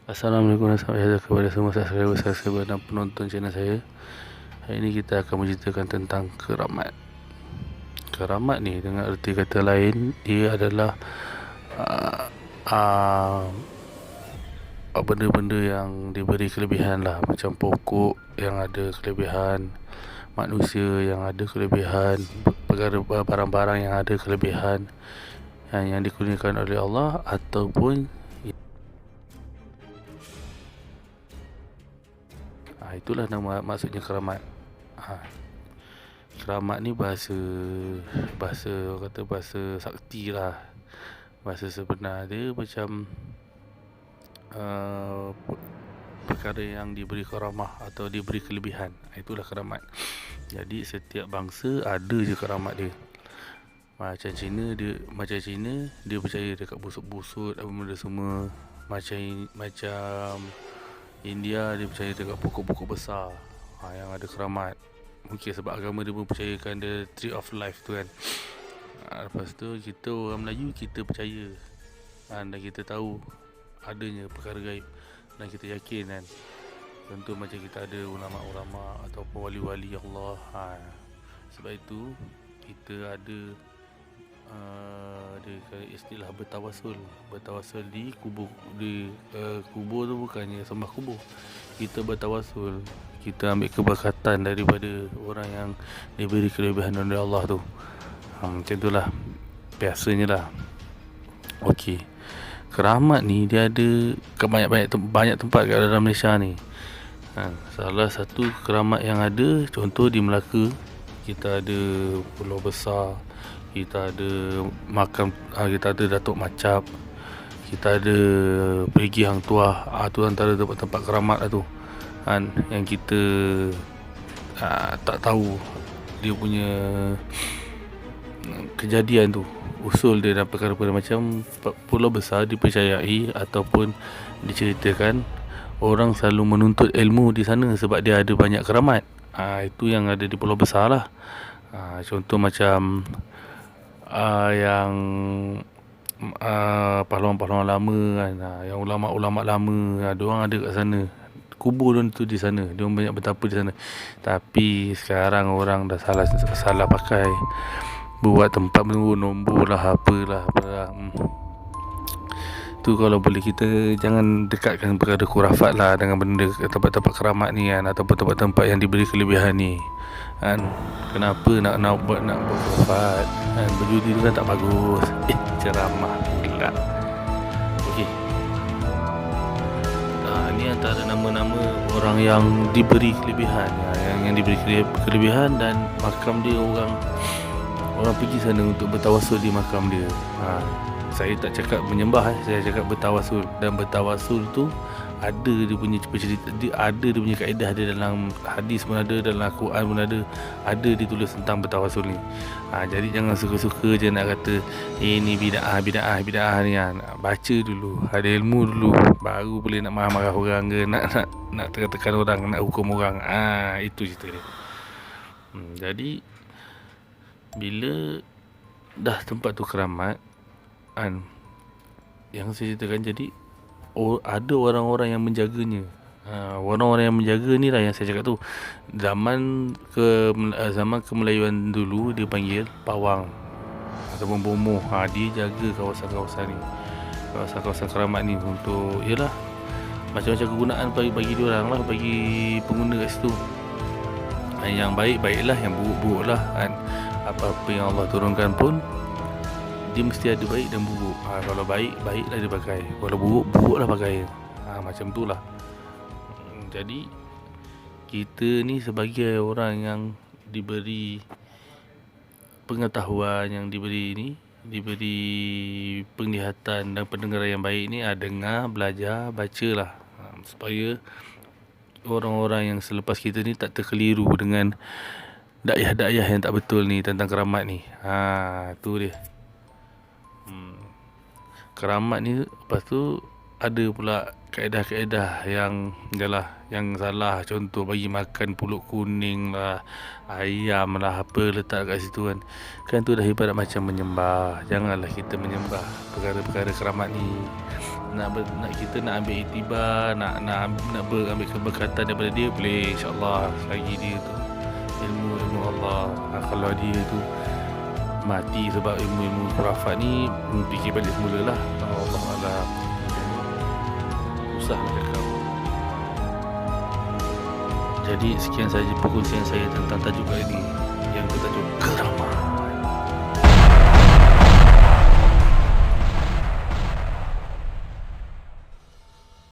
Assalamualaikum warahmatullahi wabarakatuh kepada semua subscriber dan penonton channel saya. Hari ini kita akan menceritakan tentang keramat. Keramat ni dengan erti kata lain, dia adalah uh, uh, benda-benda yang diberi kelebihan lah. Macam pokok yang ada kelebihan, manusia yang ada kelebihan, perkara barang-barang yang ada kelebihan yang dikurniakan oleh Allah, ataupun itulah nama maksudnya keramat. Keramat ni bahasa orang kata bahasa sakti lah. Bahasa sebenar dia macam perkara yang diberi karamah atau diberi kelebihan. Itulah keramat. Jadi setiap bangsa ada je keramat dia. Macam Cina dia percaya dekat busuk-busuk apa benda semua. Macam India dia percaya dekat pokok-pokok besar yang ada keramat. Mungkin sebab agama dia pun percayakan the tree of life tu kan. Lepas tu kita orang Melayu, kita percaya dan kita tahu adanya perkara gaib dan kita yakin kan. Contoh macam kita ada ulama-ulama ataupun wali-wali Allah. Sebab itu kita ada istilah bertawasul di kubur. Kubur tu bukannya sembah kubur, kita bertawasul, kita ambil keberkatan daripada orang yang diberi kelebihan oleh Allah tu. Macam itulah biasanya lah. Okey, keramat ni dia ada ke banyak tempat kat dalam Malaysia ni. Salah satu keramat yang ada, contoh di Melaka, kita ada Pulau Besar, kita ada kita ada Datuk Macap, kita ada Perigi Hang Tuah. Tu antara tempat-tempat keramat lah tu kan, yang kita tak tahu dia punya kejadian tu, usul dia dan perkara-perkara. Macam Pulau Besar dipercayai ataupun diceritakan orang selalu menuntut ilmu di sana sebab dia ada banyak keramat. Itu yang ada di Pulau Besar lah. Contoh macam yang pahlawan-pahlawan lama kan, yang ulama-ulama lama, diorang ada kat sana, kubur diorang tu di sana, diorang banyak bertapa di sana. Tapi sekarang orang dah salah pakai, buat tempat nombor lah, apalah. Tu kalau boleh kita jangan dekatkan perkara khurafat lah dengan benda tempat-tempat keramat ni kan, ataupun tempat-tempat yang diberi kelebihan ni kan. Kenapa nak buat khurafat kan? Berjudi tu kan tak bagus. Ceramah pula. Okey, ni antara nama-nama orang yang diberi kelebihan, yang diberi kelebihan, dan makam dia orang pergi sana untuk bertawasul di makam dia. Saya tak cakap menyembah, saya cakap bertawasul. Dan bertawasul tu ada dia punya cerita, ada dia punya kaedah dia, dalam hadis pun ada, dalam Al-Quran pun ada ditulis tentang bertawasul ni. Jadi jangan suka-suka je nak kata ni bid'ah ni kan. Baca dulu, ada ilmu dulu, baru boleh nak marah-marah orang ke, nak tekan orang, nak hukum orang. Itu cerita dia. Jadi bila dah tempat tu keramat kan, yang saya ceritakan, jadi ada orang-orang yang menjaganya. Orang-orang yang menjaga ni lah yang saya cakap tu. Zaman kemelayuan dulu dia panggil pawang ataupun bomoh. Dia jaga kawasan-kawasan ni, kawasan-kawasan keramat ni, untuk yalah macam-macam kegunaan bagi dia orang lah, bagi pengguna kat situ. Yang baik-baiklah, yang buruk-buruklah kan. Apa-apa yang Allah turunkan pun dia mesti ada baik dan buruk. Kalau baik, baiklah dia pakai. Kalau buruk, buruklah pakai. Macam tu lah. Jadi kita ni sebagai orang yang diberi pengetahuan, yang diberi penglihatan dan pendengaran yang baik ni, dengar, belajar, bacalah, supaya orang-orang yang selepas kita ni tak terkeliru dengan dakyah-dakyah yang tak betul ni tentang keramat ni. Tu dia. Keramat ni lepas tu ada pula kaedah-kaedah yang yang salah. Contoh bagi makan pulut kuning lah, ayam lah, apa letak kat situ kan. Kan tu dah ibarat macam menyembah. Janganlah kita menyembah perkara-perkara keramat ni. Nak kita nak ambil iktibar, nak ambil keberkatan daripada dia, boleh, insya-Allah. Selagi dia tu ilmu Allah. Kalau dia tu mati sebab ilmu khurafat ni, fikir balik semula lah. Allah Alam. Susah nak cakap. Jadi sekian saja perkongsian saya tentang tajuk kali ini, yang bertajuk